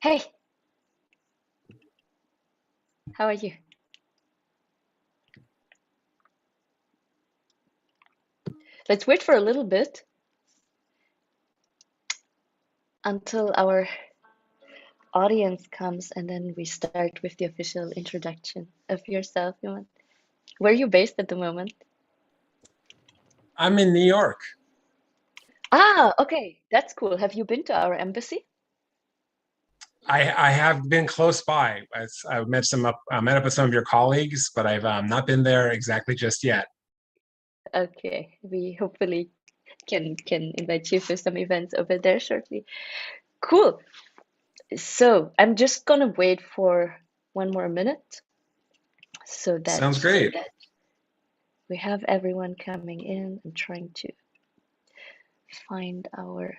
Hey, how are you? Let's wait for a little bit until our audience comes and then we start with the official introduction of yourself, Houman. Where are you based at the moment? I'm in New York. Ah, okay, that's cool. Have you been to our embassy? I have been close by. I've met up with some of your colleagues, but I've not been there exactly just yet. Okay, we hopefully can invite you for some events over there shortly. Cool. So I'm just gonna wait for one more minute so that Sounds great. we have everyone coming in. I'm trying to find our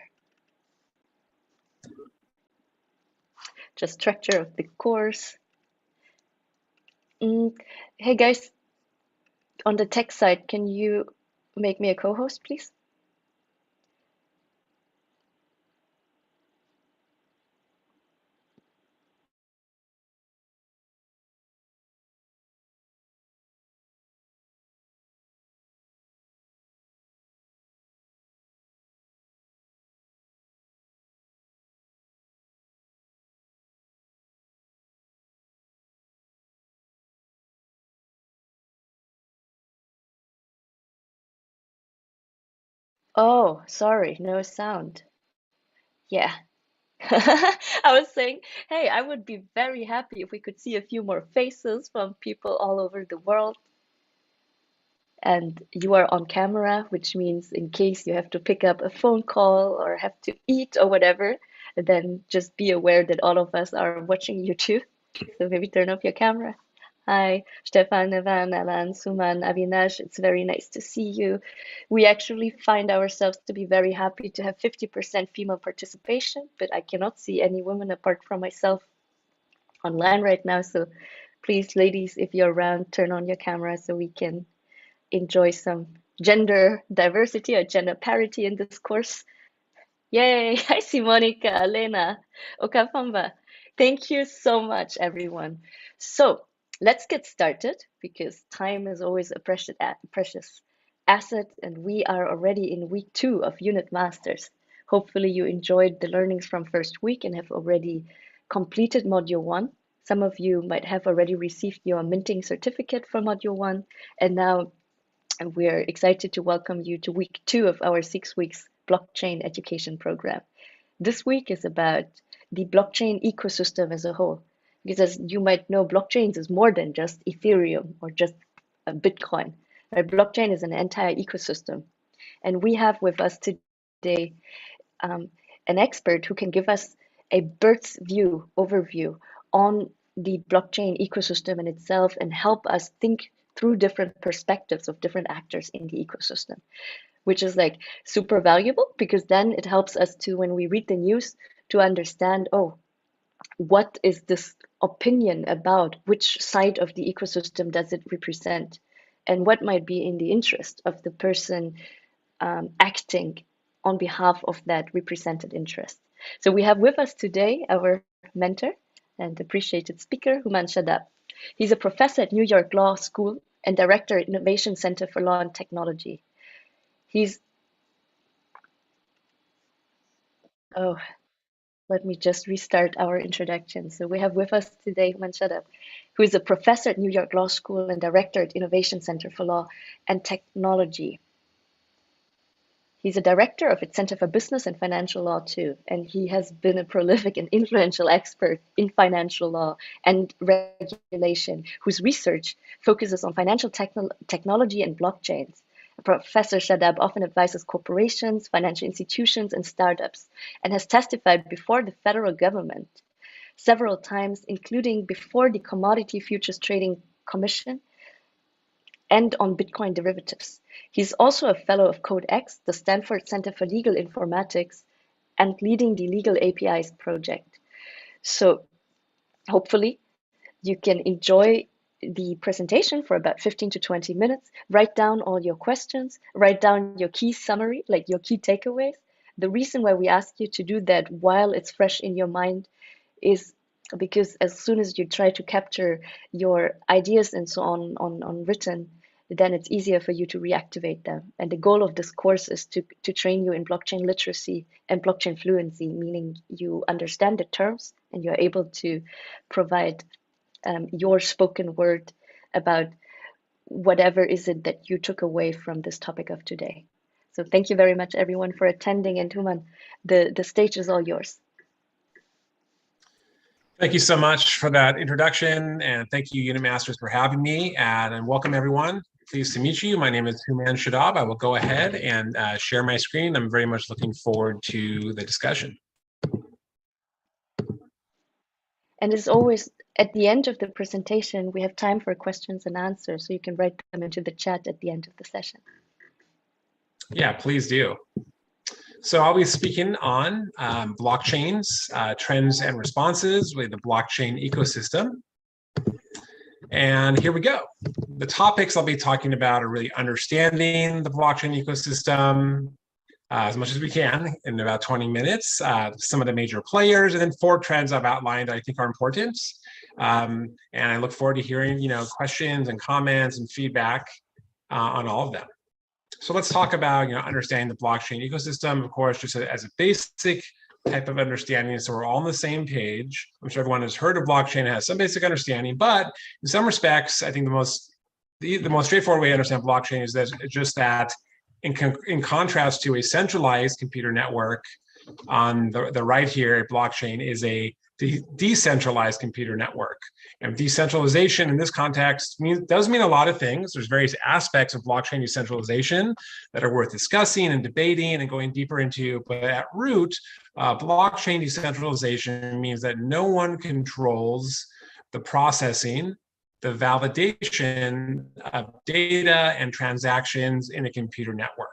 just structure of the course. Hey guys, on the tech side, can you make me a co-host, please? Oh, sorry, no sound. Yeah. I was saying, hey, I would be very happy if we could see a few more faces from people all over the world. And you are on camera, which means in case you have to pick up a phone call or have to eat or whatever, then just be aware that all of us are watching you too. So maybe turn off your camera. Hi, Stefan, Evan, Alan, Suman, Avinash. It's very nice to see you. We actually find ourselves to be very happy to have 50% female participation, but I cannot see any women apart from myself online right now. So please, ladies, if you're around, turn on your camera so we can enjoy some gender diversity or gender parity in this course. Yay! I see Monica, Elena, Okafamba. Thank you so much, everyone. So let's get started because time is always a precious asset, and we are already in week 2 of Unit Masters. Hopefully, you enjoyed the learnings from first week and have already completed Module 1. Some of you might have already received your minting certificate for Module 1, and now we're excited to welcome you to week 2 of our 6 weeks blockchain education program. This week is about the blockchain ecosystem as a whole. Because as you might know, blockchains is more than just Ethereum or just a Bitcoin. Right? Blockchain is an entire ecosystem. And we have with us today an expert who can give us a bird's view overview on the blockchain ecosystem in itself and help us think through different perspectives of different actors in the ecosystem, which is like super valuable because then it helps us to, when we read the news, to understand, oh, what is this opinion about? Which side of the ecosystem does it represent? And what might be in the interest of the person acting on behalf of that represented interest. So we have with us today our mentor and appreciated speaker, Houman Shadab. He's a professor at New York Law School and Director at Innovation Center for Law and Technology. He's, oh, let me just restart our introduction. So we have with us today Houman Shadab, who is a professor at New York Law School and Director at Innovation Center for Law and Technology. He's a director of its Center for Business and Financial Law too, and he has been a prolific and influential expert in financial law and regulation, whose research focuses on financial technology and blockchains. Professor Shadab often advises corporations, financial institutions, and startups, and has testified before the federal government several times, including before the Commodity Futures Trading Commission and on Bitcoin derivatives. He's also a fellow of Codex, the Stanford Center for Legal Informatics, and leading the Legal APIs project. So hopefully you can enjoy the presentation for about 15 to 20 minutes, write down all your questions, write down your key summary, like your key takeaways. The reason why we ask you to do that while it's fresh in your mind is because as soon as you try to capture your ideas and so on written, then it's easier for you to reactivate them. And the goal of this course is to train you in blockchain literacy and blockchain fluency, meaning you understand the terms and you're able to provide your spoken word about whatever is it that you took away from this topic of today. So thank you very much, everyone, for attending. And Houman, the stage is all yours. Thank you so much for that introduction, and thank you, Unit Masters, for having me, and welcome everyone. Pleased to meet you. My name is Houman Shadab. I will go ahead and share my screen. I'm very much looking forward to the discussion. And as always, at the end of the presentation, we have time for questions and answers, so you can write them into the chat at the end of the session. Yeah, please do. So I'll be speaking on blockchains, trends and responses with the blockchain ecosystem. And here we go. The topics I'll be talking about are really understanding the blockchain ecosystem as much as we can in about 20 minutes, some of the major players, and then 4 trends I've outlined that I think are important. And I look forward to hearing questions and comments and feedback on all of them. So let's talk about understanding the blockchain ecosystem, of course, just as a basic type of understanding, so we're all on the same page. I'm sure everyone has heard of blockchain, has some basic understanding, but in some respects, I think the most straightforward way to understand blockchain is that in contrast to a centralized computer network, on the right here, a blockchain is a decentralized computer network. And decentralization in this context does mean a lot of things. There's various aspects of blockchain decentralization that are worth discussing and debating and going deeper into, but at root, blockchain decentralization means that no one controls the processing, the validation of data and transactions in a computer network.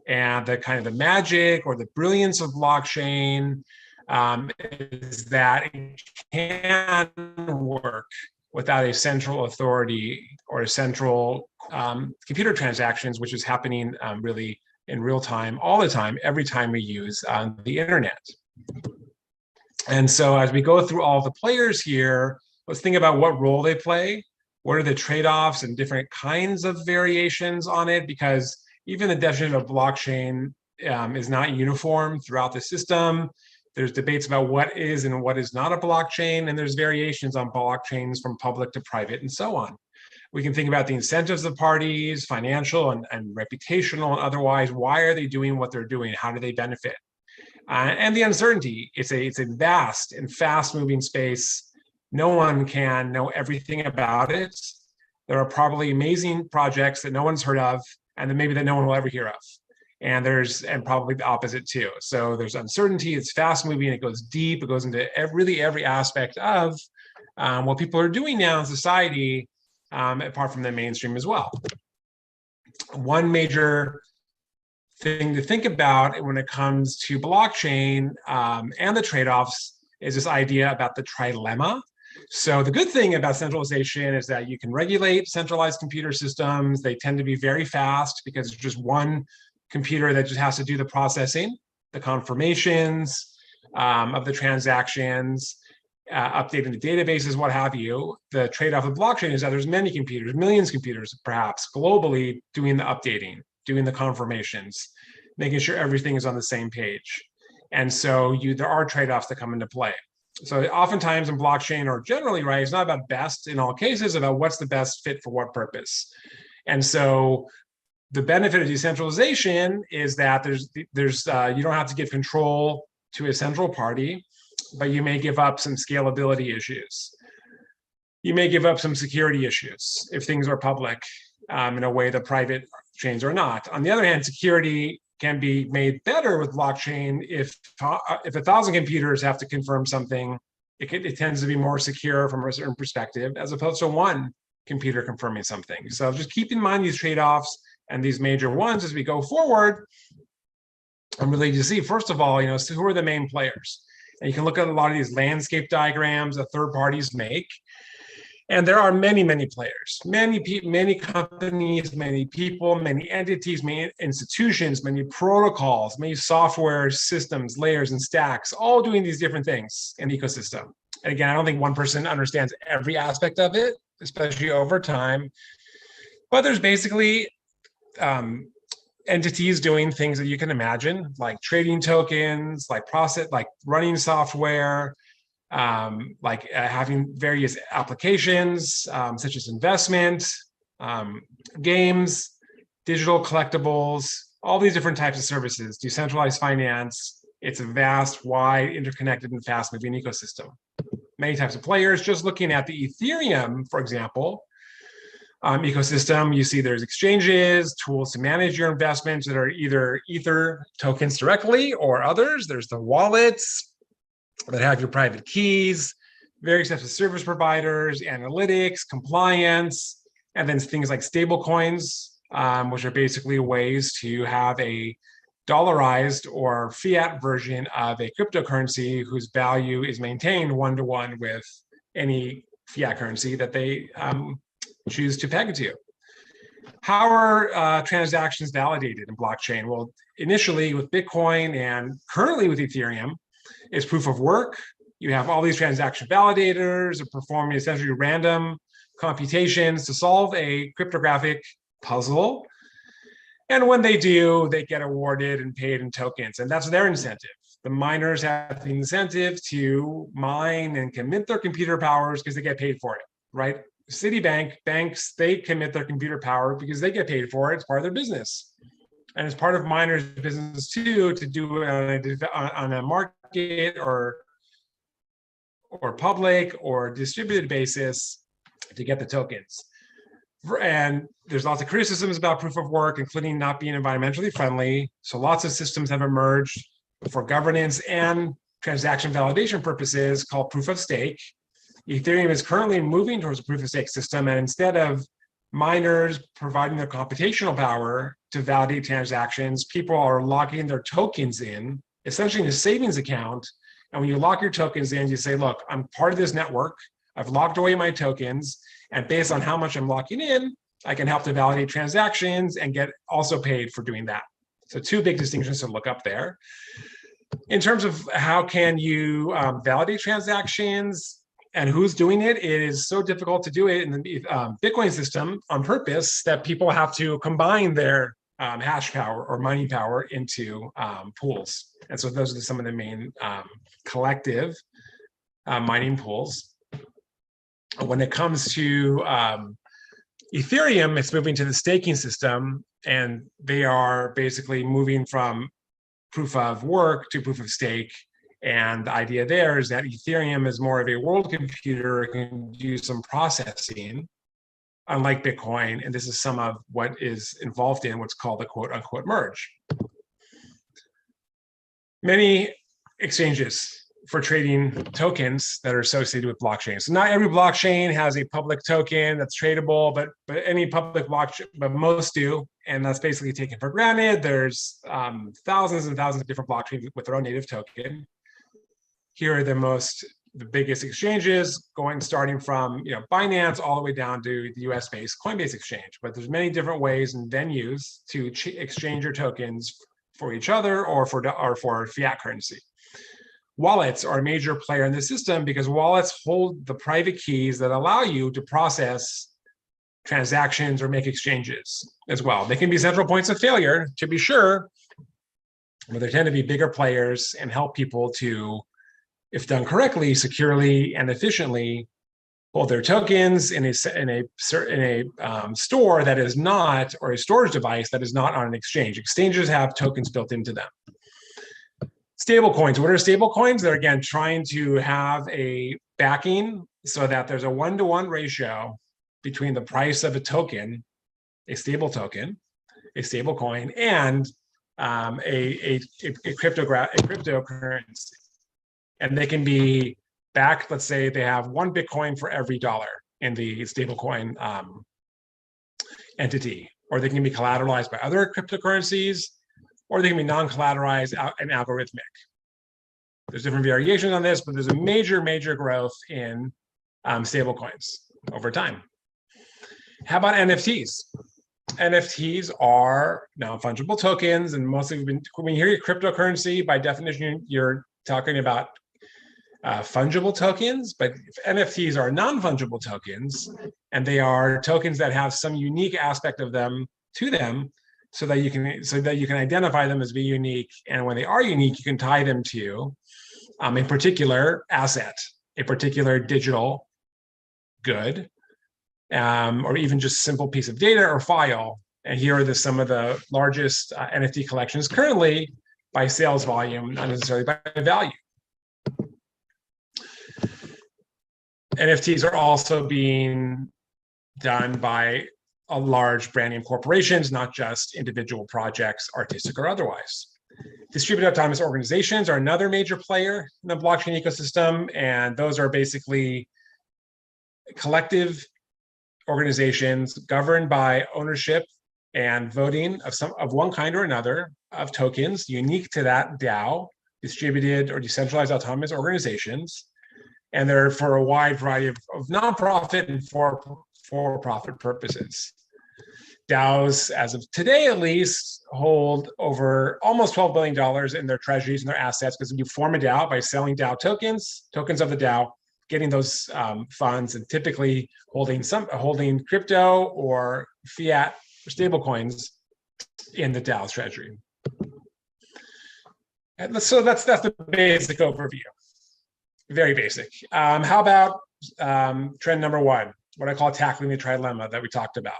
And the kind of the magic or the brilliance of blockchain is that it can work without a central authority or a central computer transactions, which is happening really in real time, all the time, every time we use the internet. And so as we go through all the players here, let's think about what role they play. What are the trade-offs and different kinds of variations on it? Because even the definition of blockchain is not uniform throughout the system. There's debates about what is and what is not a blockchain, and there's variations on blockchains from public to private and so on. We can think about the incentives of parties, financial and reputational and otherwise. Why are they doing what they're doing? How do they benefit? And the uncertainty. It's a vast and fast-moving space. No one can know everything about it. There are probably amazing projects that no one's heard of, and then maybe that no one will ever hear of. And probably the opposite too. So there's uncertainty, it's fast moving, it goes deep, it goes into really every aspect of what people are doing now in society, apart from the mainstream as well. One major thing to think about when it comes to blockchain and the trade-offs is this idea about the trilemma. So the good thing about centralization is that you can regulate centralized computer systems. They tend to be very fast because it's just one computer that just has to do the processing, the confirmations of the transactions. updating the databases, what have you. The trade-off of blockchain is that there's many computers, millions of computers, perhaps globally, doing the updating, doing the confirmations, making sure everything is on the same page. And so there are trade-offs that come into play. So oftentimes in blockchain, or generally, right, it's not about best in all cases, about what's the best fit for what purpose. And so the benefit of decentralization is that you don't have to give control to a central party, but you may give up some scalability issues. You may give up some security issues if things are public in a way that private chains are not. On the other hand, security can be made better with blockchain if 1,000 computers have to confirm something. It tends to be more secure from a certain perspective, as opposed to one computer confirming something. So just keep in mind these trade-offs and these major ones as we go forward. I'm really to see, first of all, so who are the main players? And you can look at a lot of these landscape diagrams that third parties make. And there are many, many players, many companies, many people, many entities, many institutions, many protocols, many software systems, layers, and stacks, all doing these different things in the ecosystem. And again, I don't think one person understands every aspect of it, especially over time. But there's basically entities doing things that you can imagine, like trading tokens, like running software, having various applications, such as investment, games, digital collectibles, all these different types of services, decentralized finance. It's a vast, wide, interconnected, and fast-moving ecosystem. Many types of players. Just looking at the Ethereum, for example, ecosystem, you see there's exchanges, tools to manage your investments that are either Ether tokens directly or others. There's the wallets that have your private keys, various types of service providers, analytics, compliance, and then things like stable coins, which are basically ways to have a dollarized or fiat version of a cryptocurrency whose value is maintained one-to-one with any fiat currency that they choose to peg it to. How are transactions validated in blockchain? Well, initially with Bitcoin and currently with Ethereum, is proof of work. You have all these transaction validators that performing essentially random computations to solve a cryptographic puzzle. And when they do, they get awarded and paid in tokens. And that's their incentive. The miners have the incentive to mine and commit their computer powers because they get paid for it, right? Citibank, banks, they commit their computer power because they get paid for it. It's part of their business. And it's part of miners' business too, to do it on a market or public or distributed basis to get the tokens. And there's lots of criticisms about proof of work, including not being environmentally friendly. So lots of systems have emerged for governance and transaction validation purposes called proof of stake. Ethereum is currently moving towards a proof of stake system, and instead of miners providing their computational power to validate transactions, people are locking their tokens in, essentially in a savings account. And when you lock your tokens in, you say, look, I'm part of this network. I've locked away my tokens. And based on how much I'm locking in, I can help to validate transactions and get also paid for doing that. So two big distinctions to look up there. In terms of how can you validate transactions, and who's doing it, it is so difficult to do it in the Bitcoin system on purpose that people have to combine their hash power or mining power into pools. And so those are some of the main collective mining pools. When it comes to Ethereum, it's moving to the staking system, and they are basically moving from proof of work to proof of stake. And the idea there is that Ethereum is more of a world computer, can do some processing, unlike Bitcoin. And this is some of what is involved in what's called the quote unquote merge. Many exchanges for trading tokens that are associated with blockchain. So not every blockchain has a public token that's tradable, but any public blockchain, but most do. And that's basically taken for granted. There's thousands and thousands of different blockchains with their own native token. Here are the biggest exchanges starting from Binance all the way down to the US-based Coinbase exchange. But there's many different ways and venues to exchange your tokens for each other or for fiat currency. Wallets are a major player in the system because wallets hold the private keys that allow you to process transactions or make exchanges as well. They can be central points of failure, to be sure, but they tend to be bigger players and help people to, if done correctly, securely, and efficiently, hold their tokens in a store that is not, or a storage device that is not on an exchange. Exchanges have tokens built into them. Stable coins. What are stable coins? They're, again, trying to have a backing so that there's a one-to-one ratio between the price of a token, a stable token, a stable coin, and a cryptocurrency. And they can be backed. Let's say they have one Bitcoin for every dollar in the stablecoin entity, or they can be collateralized by other cryptocurrencies, or they can be non-collateralized and algorithmic. There's different variations on this, but there's a major growth in stablecoins over time. How about NFTs? NFTs are non-fungible tokens, and mostly when you hear cryptocurrency, by definition, you're talking about fungible tokens, but NFTs are non-fungible tokens, and they are tokens that have some unique aspect of them to them, so that you can identify them as being unique. And when they are unique, you can tie them to a particular asset, a particular digital good, or even just simple piece of data or file. And here are some of the largest NFT collections currently by sales volume, not necessarily by value. NFTs are also being done by a large brand name corporations, not just individual projects, artistic or otherwise. Distributed autonomous organizations are another major player in the blockchain ecosystem, and those are basically collective organizations governed by ownership and voting of one kind or another of tokens unique to that DAO, distributed or decentralized autonomous organizations. And they're for a wide variety of nonprofit and for-profit purposes. DAOs, as of today at least, hold over almost $12 billion in their treasuries and their assets, because you form a DAO by selling DAO tokens of the DAO, getting those funds, and typically holding crypto or fiat or stable coins in the DAO's treasury. And so that's the basic overview. Very basic. How about trend number one, what I call tackling the trilemma that we talked about: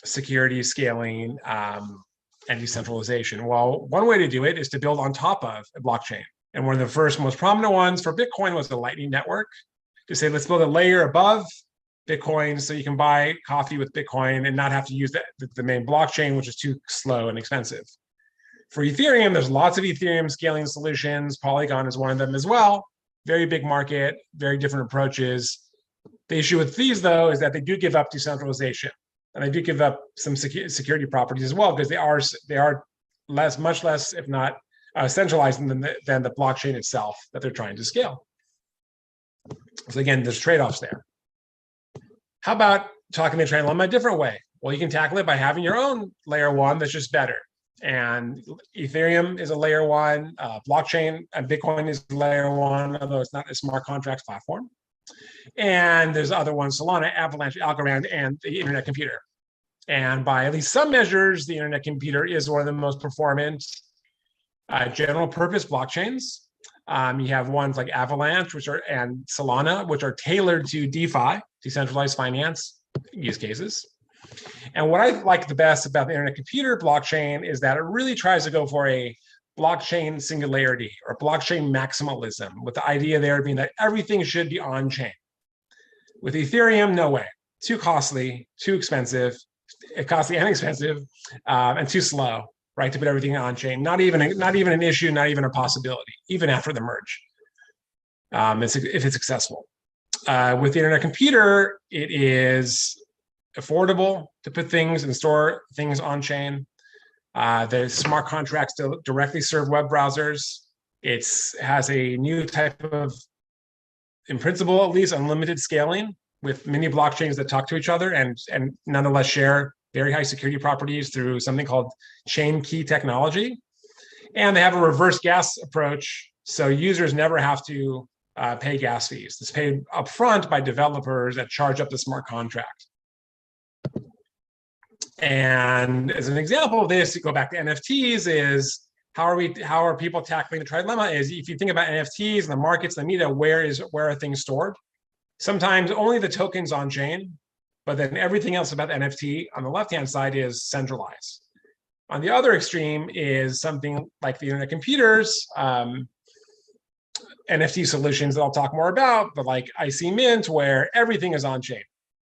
security, scaling, and decentralization. Well, one way to do it is to build on top of a blockchain. And one of the first most prominent ones for Bitcoin was the Lightning Network, to say, let's build a layer above Bitcoin so you can buy coffee with Bitcoin and not have to use the main blockchain, which is too slow and expensive. For Ethereum, there's lots of Ethereum scaling solutions. Polygon is one of them as well. Very big market, very different approaches. The issue with these, though, is that they do give up decentralization, and they do give up some security properties as well, because they are much less, if not centralized than the blockchain itself that they're trying to scale. So again, there's trade-offs there. How about talking the trilemma a different way? Well, you can tackle it by having your own layer one that's just better. And Ethereum is a layer one, blockchain and Bitcoin is layer one, although it's not a smart contracts platform. And there's other ones: Solana, Avalanche, Algorand, and the Internet Computer. And by at least some measures, the Internet Computer is one of the most performant general purpose blockchains. You have ones like Avalanche, and Solana, which are tailored to DeFi, decentralized finance use cases. And what I like the best about the Internet Computer blockchain is that it really tries to go for a blockchain singularity or blockchain maximalism, with the idea there being that everything should be on-chain. With Ethereum, no way. Too costly, too expensive, costly and expensive, and too slow, right, to put everything on-chain. Not even an issue, not even a possibility, even after the merge, if it's successful. With the Internet Computer, it is affordable to put things and store things on-chain. The smart contracts directly serve web browsers. It has a new type of, in principle at least, unlimited scaling with many blockchains that talk to each other and nonetheless share very high security properties through something called chain key technology. And they have a reverse gas approach So users never have to pay gas fees. It's paid upfront by developers that charge up the smart contract. And as an example of this, to go back to NFTs, is how are people tackling the trilemma? Is if you think about NFTs and the markets, the media, where are things stored? Sometimes only the tokens on chain, but then everything else about the NFT on the left-hand side is centralized. On the other extreme is something like the internet computers, NFT solutions that I'll talk more about, but like IC Mint, where everything is on chain.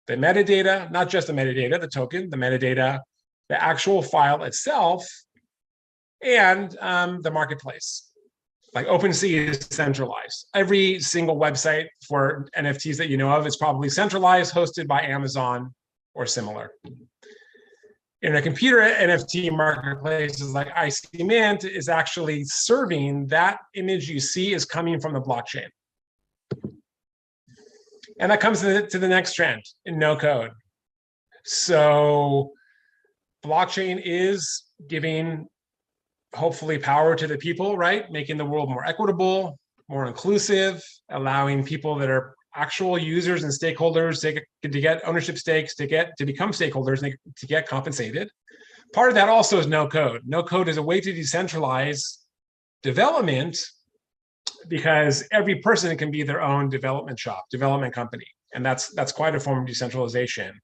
The metadata, not just the metadata, the token, the metadata, the actual file itself, and the marketplace. Like OpenSea is centralized. Every single website for NFTs that you know of is probably centralized, hosted by Amazon or similar. In a computer NFT marketplaces like IC Mint is actually serving that image you see is coming from the blockchain. And that comes to the next trend in no code. So blockchain is giving hopefully power to the people, right? Making the world more equitable, more inclusive, allowing people that are actual users and stakeholders to get ownership stakes, to become stakeholders, and to get compensated. Part of that also is no code. No code is a way to decentralize development, because every person can be their own development shop, development company. And that's quite a form of decentralization.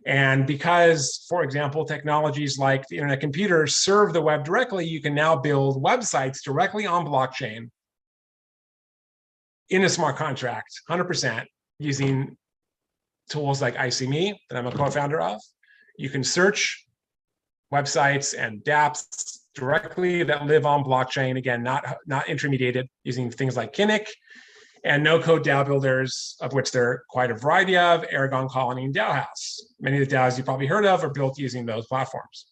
And because, for example, technologies like the internet computer serve the web directly, you can now build websites directly on blockchain in a smart contract, 100%, using tools like ICMe that I'm a co-founder of. You can search websites and dApps directly that live on blockchain, again, not intermediated, using things like Kinnick, and no-code DAO builders, of which there are quite a variety of, Aragon Colony and DAO House. Many of the DAOs you've probably heard of are built using those platforms.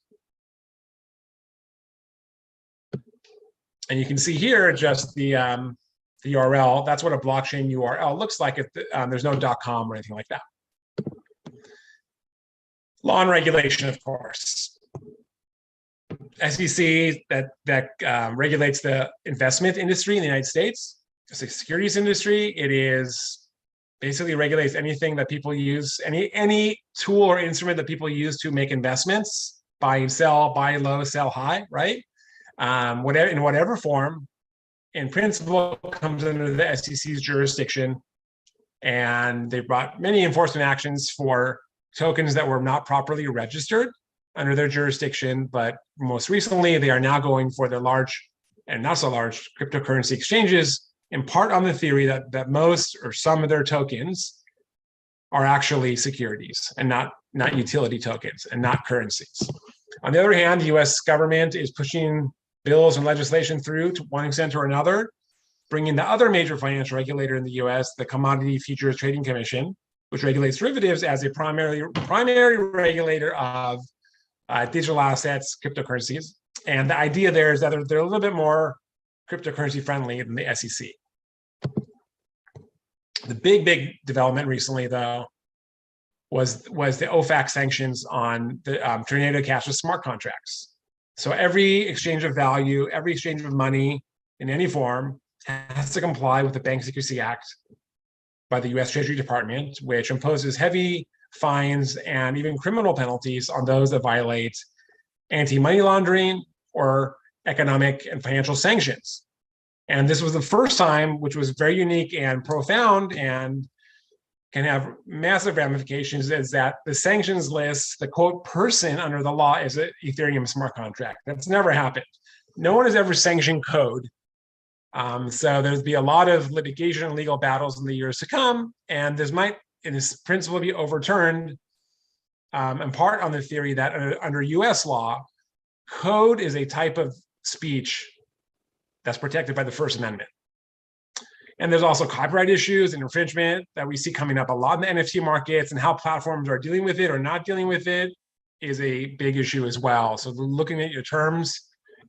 And you can see here just the URL. That's what a blockchain URL looks like. There's no .com or anything like that. Law and regulation, of course. SEC that regulates the investment industry in the United States. It's a securities industry. It is basically regulates anything that people use, any tool or instrument that people use to make investments, buy and sell, buy low, sell high, right? Whatever, in whatever form, in principle, comes under the SEC's jurisdiction. And they brought many enforcement actions for tokens that were not properly registered under their jurisdiction. But most recently, they are now going for the large and not so large cryptocurrency exchanges, in part on the theory that most or some of their tokens are actually securities and not utility tokens and not currencies. On the other hand, the US government is pushing bills and legislation through to one extent or another, bringing the other major financial regulator in the US, the Commodity Futures Trading Commission, which regulates derivatives, as a primary regulator of digital assets, cryptocurrencies. And the idea there is that they're a little bit more cryptocurrency friendly than the SEC. The big development recently, though, was the OFAC sanctions on the Tornado Cash with smart contracts. So every exchange of value, every exchange of money in any form has to comply with the Bank Secrecy Act by the US Treasury Department, which imposes heavy fines and even criminal penalties on those that violate anti-money laundering or economic and financial sanctions. And this was the first time, which was very unique and profound and can have massive ramifications, is that the sanctions list, the quote person under the law is an Ethereum smart contract. That's never happened. No one has ever sanctioned code. So there's be a lot of litigation and legal battles in the years to come. And this might, in this principle, be overturned in part on the theory that under US law, code is a type of speech that's protected by the First Amendment. And there's also copyright issues and infringement that we see coming up a lot in the NFT markets, and how platforms are dealing with it or not dealing with it is a big issue as well. So looking at your terms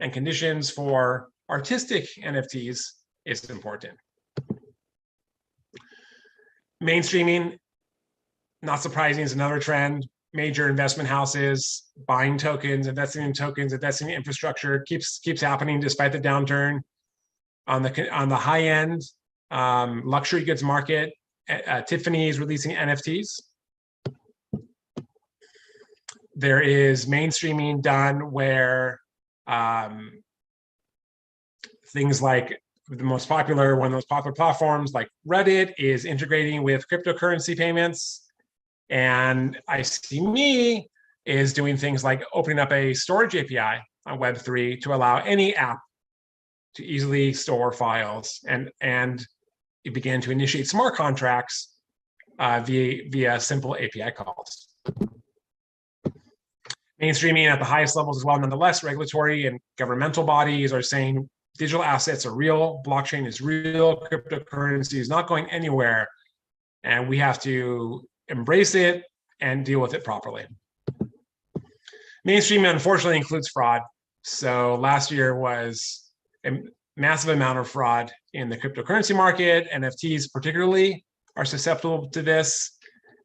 and conditions for artistic NFTs is important. Mainstreaming, not surprising, is another trend. Major investment houses buying tokens, investing in infrastructure keeps happening despite the downturn. On the high end luxury goods market, Tiffany is releasing NFTs. There is mainstreaming done where things like one of the most popular platforms like Reddit is integrating with cryptocurrency payments. And ICMe is doing things like opening up a storage API on Web3 to allow any app to easily store files, and it began to initiate smart contracts via simple API calls. Mainstreaming at the highest levels as well. Nonetheless, regulatory and governmental bodies are saying digital assets are real, blockchain is real, cryptocurrency is not going anywhere, and we have to embrace it and deal with it properly. Mainstreaming, unfortunately, includes fraud. So last year was a massive amount of fraud in the cryptocurrency market. NFTs particularly are susceptible to this.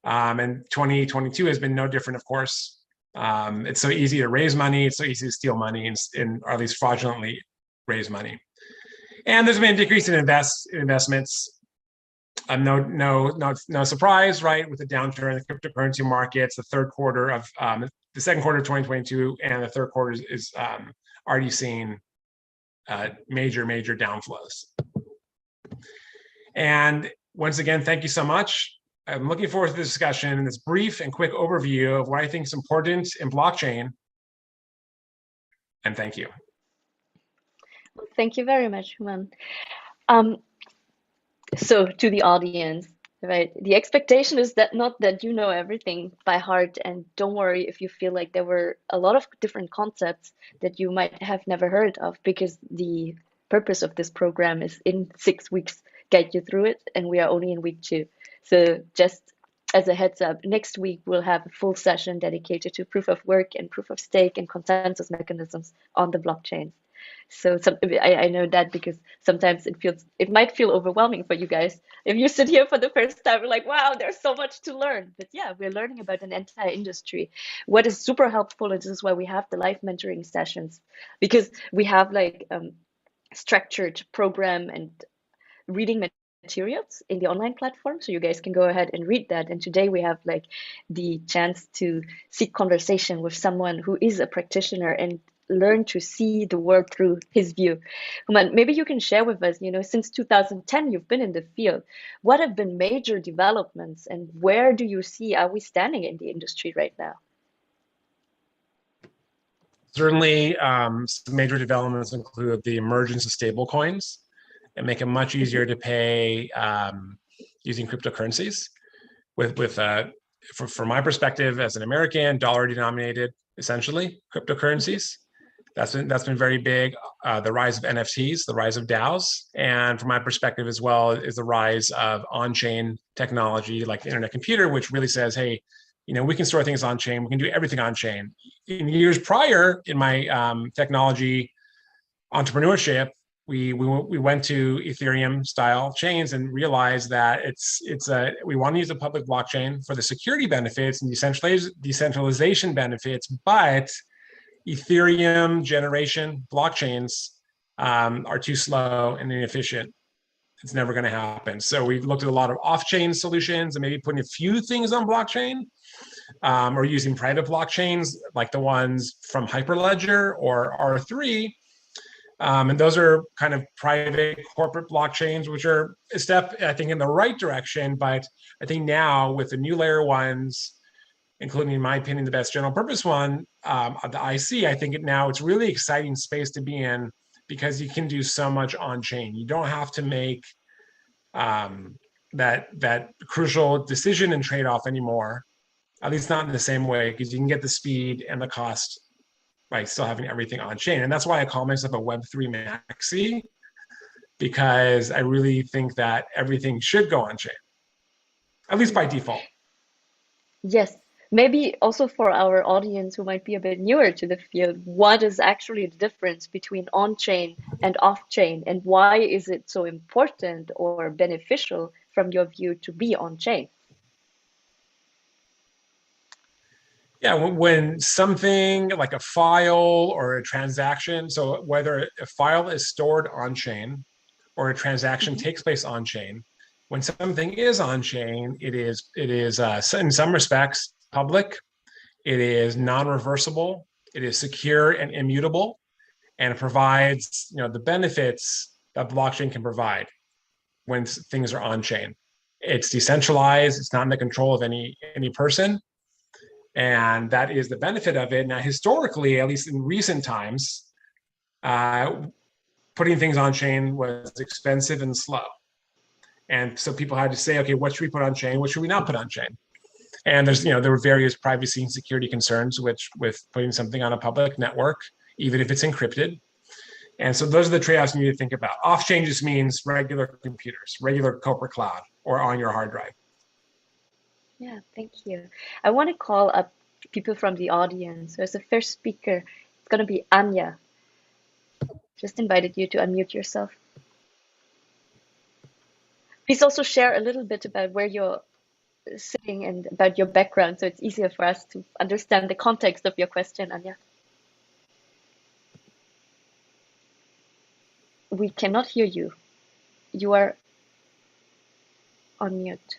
And 2022 has been no different, of course. It's so easy to raise money. It's so easy to steal money or at least fraudulently raise money. And there's been a decrease in investments. No surprise, right? With the downturn in the cryptocurrency markets, the second quarter of 2022 and the third quarter is already seeing major downflows. And once again, thank you so much. I'm looking forward to the discussion and this brief and quick overview of what I think is important in blockchain. And thank you. Well, thank you very much, Houman. So to the audience, right? The expectation is that not that you know everything by heart, and don't worry if you feel like there were a lot of different concepts that you might have never heard of, because the purpose of this program is in 6 weeks get you through it, and we are only in week 2. So just as a heads up, next week we'll have a full session dedicated to proof of work and proof of stake and consensus mechanisms on the blockchain. So I know that because sometimes it might feel overwhelming for you guys. If you sit here for the first time, you're like, wow, there's so much to learn. But yeah, we're learning about an entire industry. What is super helpful, and this is why we have the live mentoring sessions, because we have like structured program and reading materials in the online platform, so you guys can go ahead and read that. And today we have like the chance to seek conversation with someone who is a practitioner and learn to see the world through his view. Houman, maybe you can share with us, since 2010 you've been in the field. What have been major developments, and where do you see are we standing in the industry right now? Certainly, some major developments include the emergence of stable coins and make it much easier to pay using cryptocurrencies. From my perspective as an American, dollar denominated, essentially cryptocurrencies. That's been very big. The rise of NFTs, the rise of DAOs, and from my perspective as well is the rise of on-chain technology like the internet computer, which really says, hey, we can store things on-chain. We can do everything on-chain. In years prior, in my technology entrepreneurship, we went to Ethereum style chains and realized that we want to use a public blockchain for the security benefits and decentralization benefits, but Ethereum generation blockchains are too slow and inefficient. It's never going to happen. So we've looked at a lot of off-chain solutions and maybe putting a few things on blockchain, or using private blockchains like the ones from Hyperledger or R3. And those are kind of private corporate blockchains, which are a step, I think, in the right direction. But I think now with the new layer ones, including, in my opinion, the best general purpose one, the IC, I think it's really exciting space to be in, because you can do so much on chain. You don't have to make that crucial decision and trade-off anymore, at least not in the same way, because you can get the speed and the cost by still having everything on chain. And that's why I call myself a Web3 maxi, because I really think that everything should go on chain, at least by default. Yes. Maybe also for our audience who might be a bit newer to the field, what is actually the difference between on-chain and off-chain, and why is it so important or beneficial from your view to be on-chain? Yeah, when something like a file or a transaction, so whether a file is stored on-chain or a transaction takes place on chain. When something is on chain, it is in some respects public, it is non-reversible, it is secure and immutable, and it provides the benefits that blockchain can provide when things are on chain. It's decentralized, it's not in the control of any person, and that is the benefit of it. Now, historically, at least in recent times, putting things on chain was expensive and slow. And so people had to say, okay, what should we put on chain? What should we not put on chain? And there were various privacy and security concerns with putting something on a public network, even if it's encrypted. And so those are the trade-offs you need to think about. Off-chain just means regular computers, regular corporate cloud, or on your hard drive. Yeah, thank you. I want to call up people from the audience. There's a first speaker. It's going to be Anya. Just invited you to unmute yourself. Please also share a little bit about where you're sitting and about your background, so it's easier for us to understand the context of your question, Anya. We cannot hear you. You are on mute.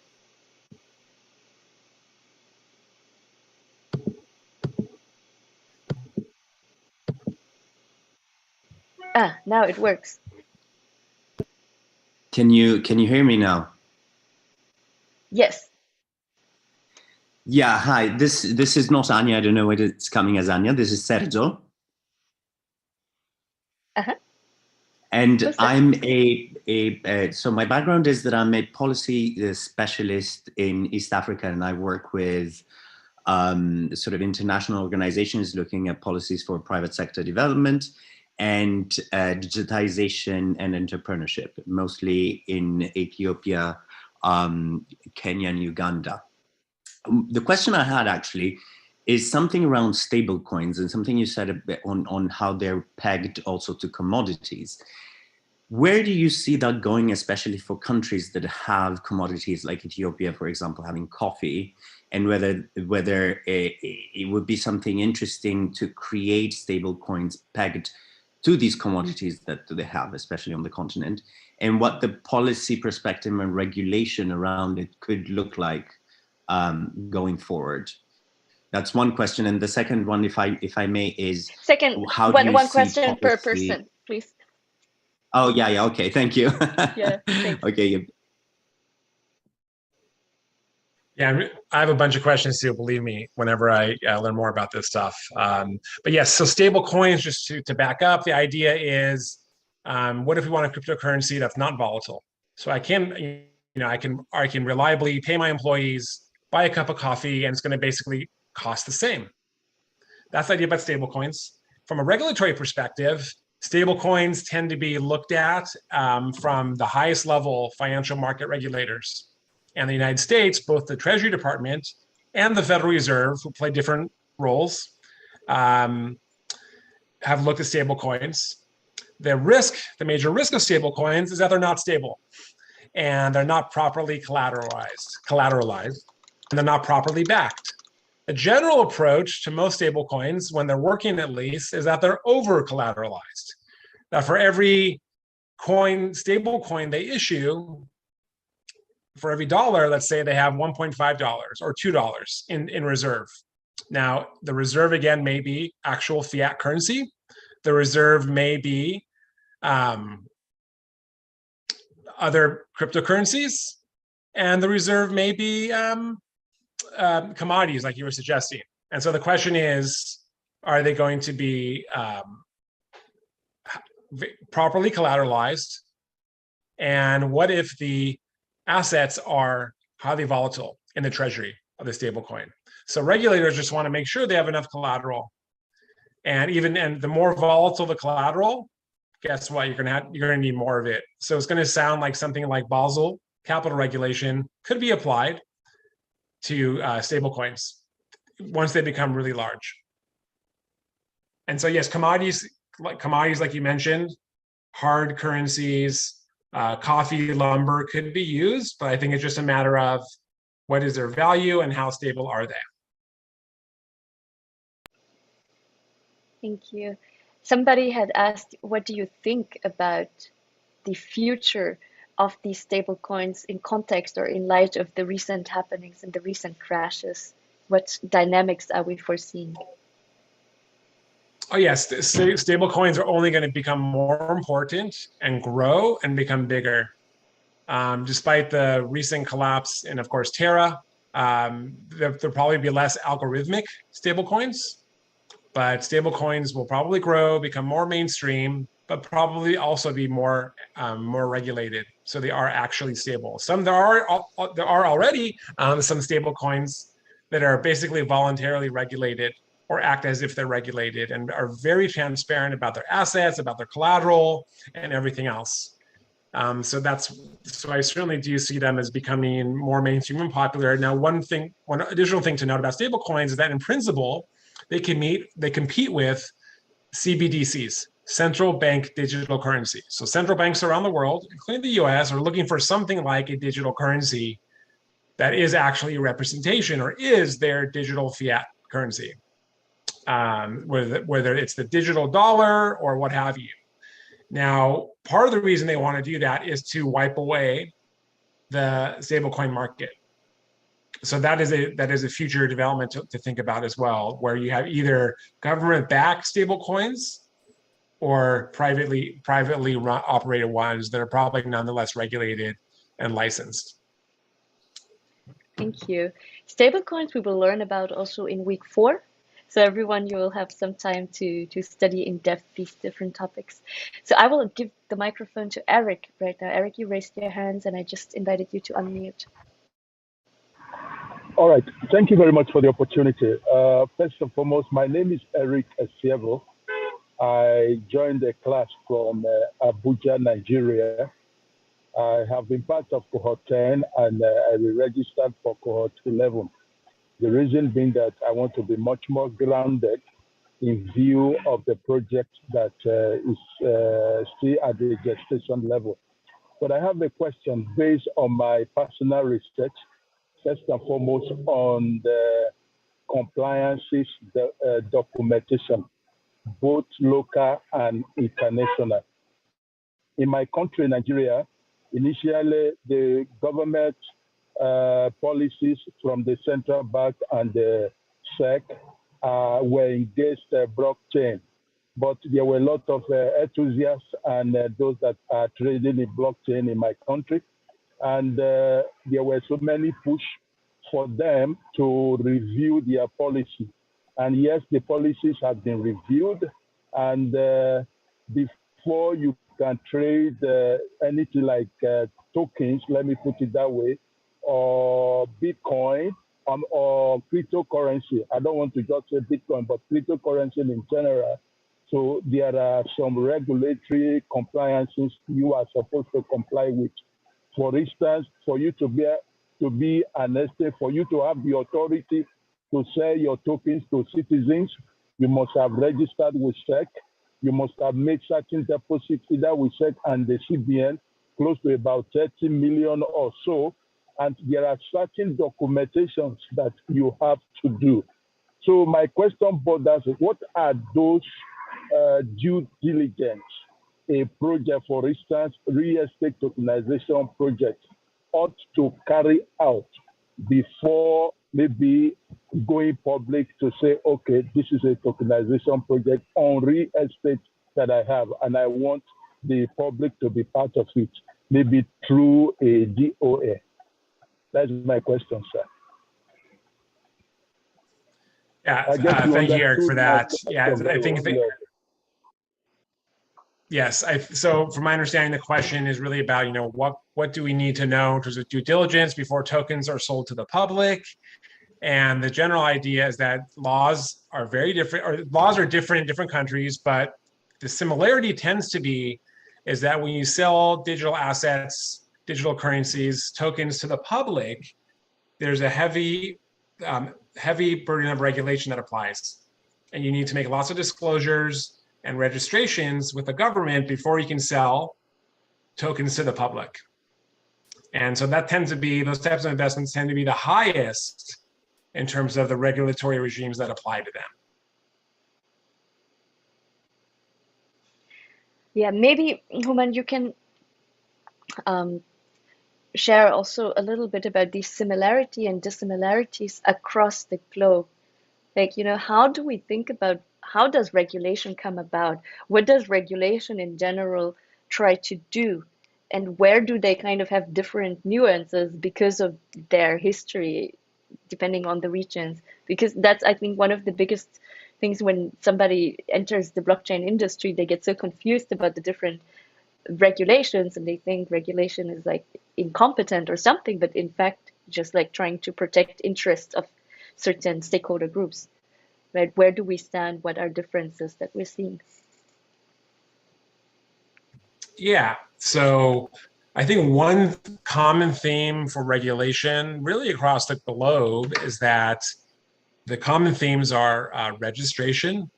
Ah, now it works. Can you hear me now? Yes. Yeah, hi. This is not Anya. I don't know whether it's coming as Anya. This is Sergio. Uh-huh. And I'm so my background is that I'm a policy specialist in East Africa, and I work with sort of international organizations looking at policies for private sector development and digitization and entrepreneurship, mostly in Ethiopia, Kenya, and Uganda. The question I had actually is something around stable coins and something you said a bit on how they're pegged also to commodities. Where do you see that going, especially for countries that have commodities like Ethiopia, for example, having coffee, and whether it would be something interesting to create stable coins pegged to these commodities that they have, especially on the continent, and what the policy perspective and regulation around it could look like going forward? That's one question. And the second one, if I may, is how do you one see question policy per person, please. Oh, yeah. Okay. Thank you. Yeah. Thanks. Okay. Yeah, I have a bunch of questions too, believe me, whenever I learn more about this stuff. But yes, so stable coins, just to back up, the idea is, what if we want a cryptocurrency that's not volatile? So I can reliably pay my employees, buy a cup of coffee, and it's going to basically cost the same. That's the idea about stable coins. From a regulatory perspective, stable coins tend to be looked at from the highest level financial market regulators. And the United States, both the Treasury Department and the Federal Reserve, who play different roles, have looked at stable coins. The major risk of stable coins is that they're not stable, and they're not properly collateralized, and they're not properly backed. The general approach to most stable coins, when they're working at least, is that they're over collateralized. That for every stable coin they issue, for every dollar, let's say they have $1.5 or $2 in reserve. Now, the reserve, again, may be actual fiat currency. The reserve may be other cryptocurrencies. And the reserve may be commodities, like you were suggesting. And so the question is, are they going to be properly collateralized? And what if the assets are highly volatile in the treasury of the stablecoin? So regulators just want to make sure they have enough collateral. And the more volatile the collateral, guess what? You're gonna need more of it. So it's going to sound like something like Basel capital regulation could be applied to stablecoins once they become really large. And so yes, commodities like you mentioned, hard currencies, coffee, lumber could be used, but I think it's just a matter of what is their value and how stable are they. Thank you. Somebody had asked, what do you think about the future of these stable coins in context or in light of the recent happenings and the recent crashes? What dynamics are we foreseeing? Oh yes, stable coins are only going to become more important and grow and become bigger. Despite the recent collapse in, of course, Terra, there'll probably be less algorithmic stablecoins, but stablecoins will probably grow, become more mainstream, but probably also be more regulated. So they are actually stable. There are already some stablecoins that are basically voluntarily regulated or act as if they're regulated and are very transparent about their assets, about their collateral, and everything else. So I certainly do see them as becoming more mainstream and popular. Now, one additional thing to note about stablecoins is that in principle, they compete with CBDCs, central bank digital currency. So central banks around the world, including the US, are looking for something like a digital currency that is actually a representation or is their digital fiat currency, whether it's the digital dollar or what have you. Now, part of the reason they want to do that is to wipe away the stablecoin market. So that is a future development to think about as well, where you have either government-backed stablecoins or privately operated ones that are probably nonetheless regulated and licensed. Thank you. Stablecoins we will learn about also in week 4. So everyone, you will have some time to study in depth these different topics. So I will give the microphone to Eric right now. Eric, you raised your hands and I just invited you to unmute. All right. Thank you very much for the opportunity. First and foremost, my name is Eric Esievo. I joined the class from Abuja, Nigeria. I have been part of cohort 10 and I registered for cohort 11. The reason being that I want to be much more grounded in view of the project that is still at the gestation level. But I have a question based on my personal research, first and foremost on the compliances documentation, both local and international. In my country, Nigeria, initially the government policies from the central bank and the SEC were against blockchain, but there were a lot of enthusiasts and those that are trading in blockchain in my country, and there were so many push for them to review their policy. And yes, the policies have been reviewed, and before you can trade anything like tokens, let me put it that way, or Bitcoin or cryptocurrency. I don't want to just say Bitcoin, but cryptocurrency in general. So there are some regulatory compliances you are supposed to comply with. For instance, for you to be an estate, for you to have the authority to sell your tokens to citizens, you must have registered with SEC. You must have made certain deposits either with SEC and the CBN, close to about 30 million or so. And there are certain documentations that you have to do. So my question borders, what are those due diligence a project, for instance, real estate tokenization project ought to carry out before maybe going public to say, okay, this is a tokenization project on real estate that I have, and I want the public to be part of it, maybe through a DOA. That's my question, sir. Yeah, thank you, Eric, for that. Yeah, I think yes. So, from my understanding, the question is really about, what do we need to know in terms of due diligence before tokens are sold to the public? And the general idea is that laws are very different, or laws are different in different countries, but the similarity tends to be is that when you sell digital assets, digital currencies, tokens to the public, there's a heavy burden of regulation that applies. And you need to make lots of disclosures and registrations with the government before you can sell tokens to the public. And so that tends to be, those types of investments tend to be the highest in terms of the regulatory regimes that apply to them. Yeah, maybe, Houman, you can um, share also a little bit about these similarity and dissimilarities across the globe. Like, how do we think about how does regulation come about? What does regulation in general try to do? And where do they kind of have different nuances because of their history, depending on the regions? Because that's, I think, one of the biggest things when somebody enters the blockchain industry, they get so confused about the different regulations and they think regulation is like incompetent or something, but in fact, just like trying to protect interests of certain stakeholder groups, right? Where do we stand? What are differences that we're seeing? Yeah, so I think one common theme for regulation really across the globe is that the common themes are registration,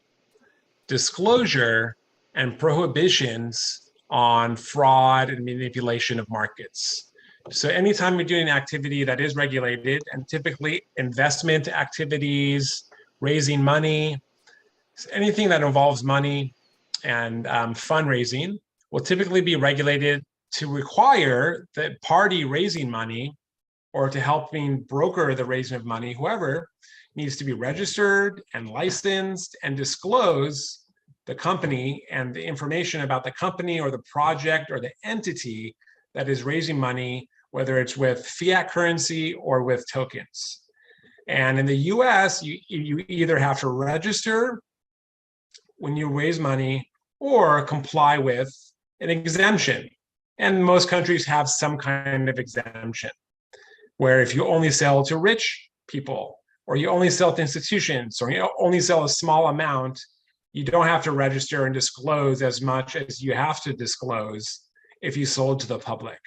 disclosure, and prohibitions on fraud and manipulation of markets. So anytime you're doing activity that is regulated, and typically investment activities, raising money, anything that involves money and fundraising will typically be regulated to require the party raising money or to helping broker the raising of money, whoever needs to be registered and licensed and disclose the company and the information about the company or the project or the entity that is raising money, whether it's with fiat currency or with tokens. And in the US, you either have to register when you raise money or comply with an exemption. And most countries have some kind of exemption, where if you only sell to rich people, or you only sell to institutions, or you only sell a small amount, you don't have to register and disclose as much as you have to disclose if you sold to the public.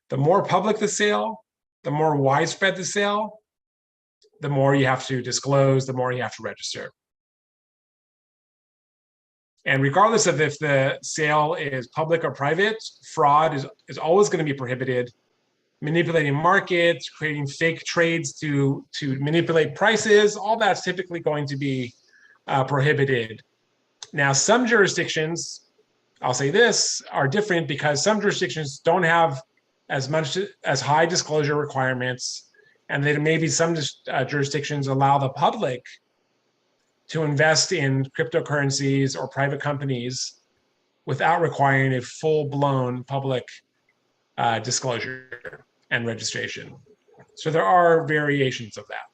The more public the sale, the more widespread the sale, the more you have to disclose, the more you have to register. And regardless of if the sale is public or private, fraud is always going to be prohibited. Manipulating markets, creating fake trades to manipulate prices, all that's typically going to be prohibited. Now, some jurisdictions, I'll say this, are different because some jurisdictions don't have as high disclosure requirements, and then maybe some jurisdictions allow the public to invest in cryptocurrencies or private companies without requiring a full-blown public disclosure and registration. So there are variations of that.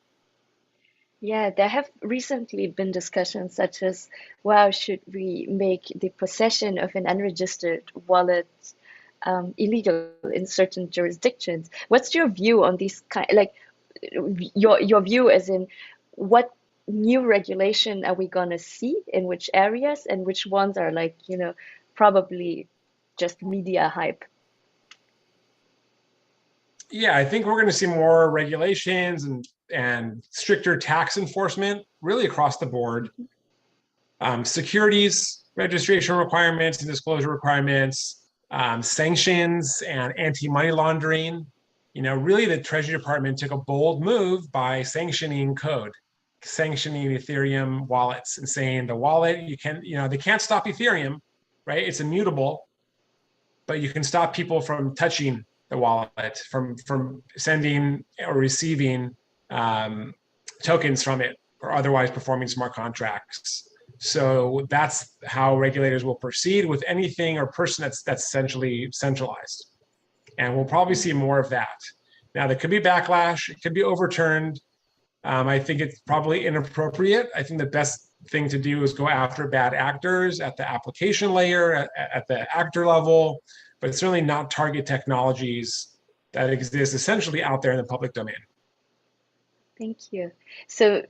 Yeah, there have recently been discussions such as, wow, should we make the possession of an unregistered wallet illegal in certain jurisdictions? What's your view on these like your view as in what new regulation are we gonna see in which areas and which ones are like, probably just media hype? Yeah, I think we're going to see more regulations and stricter tax enforcement really across the board. Securities registration requirements and disclosure requirements, sanctions and anti-money laundering. Really the Treasury Department took a bold move by sanctioning Ethereum wallets and saying the wallet, they can't stop Ethereum, right? It's immutable, but you can stop people from touching the wallet, from sending or receiving tokens from it or otherwise performing smart contracts. So that's how regulators will proceed with anything or person that's essentially centralized. And we'll probably see more of that. Now, there could be backlash, it could be overturned. I think it's probably inappropriate. I think the best thing to do is go after bad actors at the application layer, at the actor level, but certainly not target technologies that exist essentially out there in the public domain. Thank you. So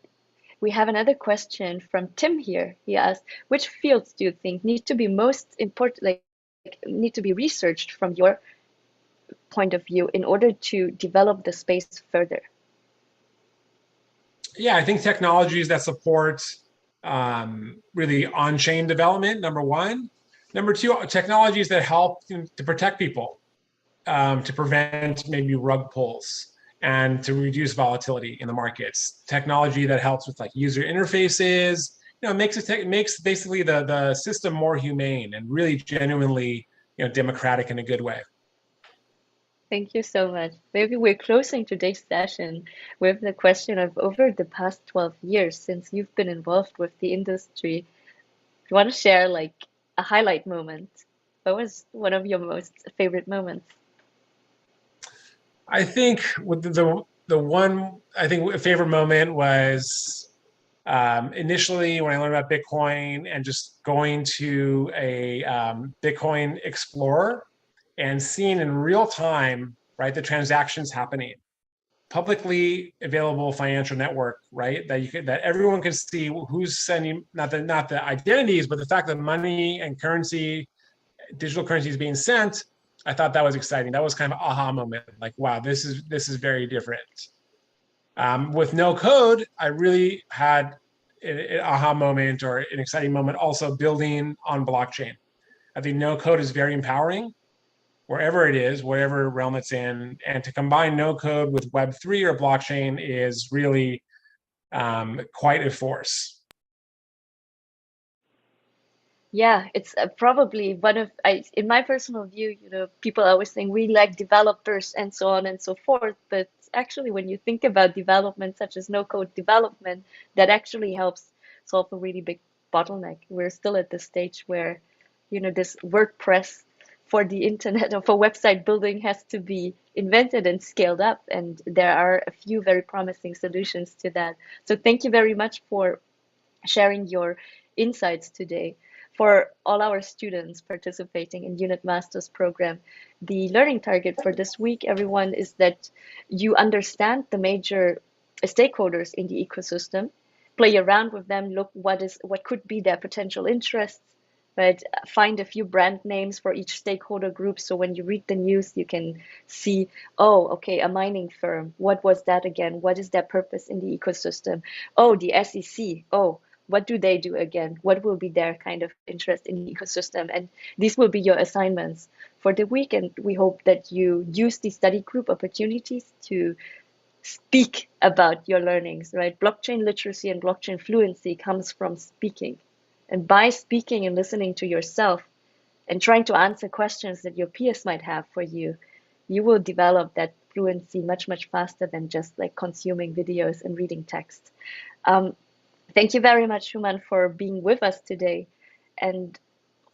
we have another question from Tim here. He asked, which fields do you think need to be most important, like need to be researched from your point of view in order to develop the space further? Yeah, I think technologies that support really on-chain development, number one. Number two, technologies that help to protect people, to prevent maybe rug pulls and to reduce volatility in the markets. Technology that helps with like user interfaces, makes basically the system more humane and really genuinely democratic in a good way. Thank you so much. Maybe we're closing today's session with the question of over the past 12 years since you've been involved with the industry, you want to share like a highlight moment? What was one of your most favorite moments? I think with the one I think a favorite moment was initially when I learned about Bitcoin and just going to a Bitcoin Explorer and seeing in real time, right, the transactions happening, publicly available financial network, right, that everyone can see who's sending, not the identities, but the fact that money and currency, digital currency is being sent. I thought that was exciting. That was kind of an aha moment. Like, wow, this is very different. With no code, I really had an aha moment or an exciting moment also building on blockchain. I think no code is very empowering wherever it is, whatever realm it's in. And to combine no code with Web3 or blockchain is really quite a force. Yeah, it's probably one of in my personal view, people always think we like developers and so on and so forth, but actually when you think about development such as no-code development, that actually helps solve a really big bottleneck. We're still at the stage where, this WordPress for the internet or for website building has to be invented and scaled up, and there are a few very promising solutions to that. So thank you very much for sharing your insights today. For all our students participating in Unit Masters program, the learning target for this week, everyone, is that you understand the major stakeholders in the ecosystem, play around with them, look what could be their potential interests, right? Find a few brand names for each stakeholder group. So when you read the news, you can see, oh, okay, a mining firm. What was that again? What is their purpose in the ecosystem? Oh, the SEC. Oh, what do they do again? What will be their kind of interest in the ecosystem? And these will be your assignments for the week. And we hope that you use the study group opportunities to speak about your learnings, right? Blockchain literacy and blockchain fluency comes from speaking. And by speaking and listening to yourself and trying to answer questions that your peers might have for you, you will develop that fluency much, much faster than just like consuming videos and reading text. Thank you very much, Houman, for being with us today, and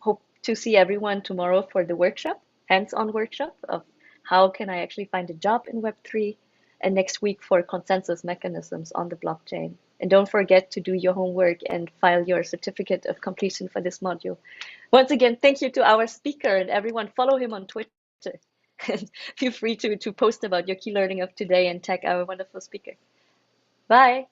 hope to see everyone tomorrow for the workshop, hands-on workshop of how can I actually find a job in Web3, and next week for consensus mechanisms on the blockchain. And don't forget to do your homework and file your certificate of completion for this module. Once again, thank you to our speaker, and everyone follow him on Twitter. And feel free to post about your key learning of today and tag our wonderful speaker. Bye.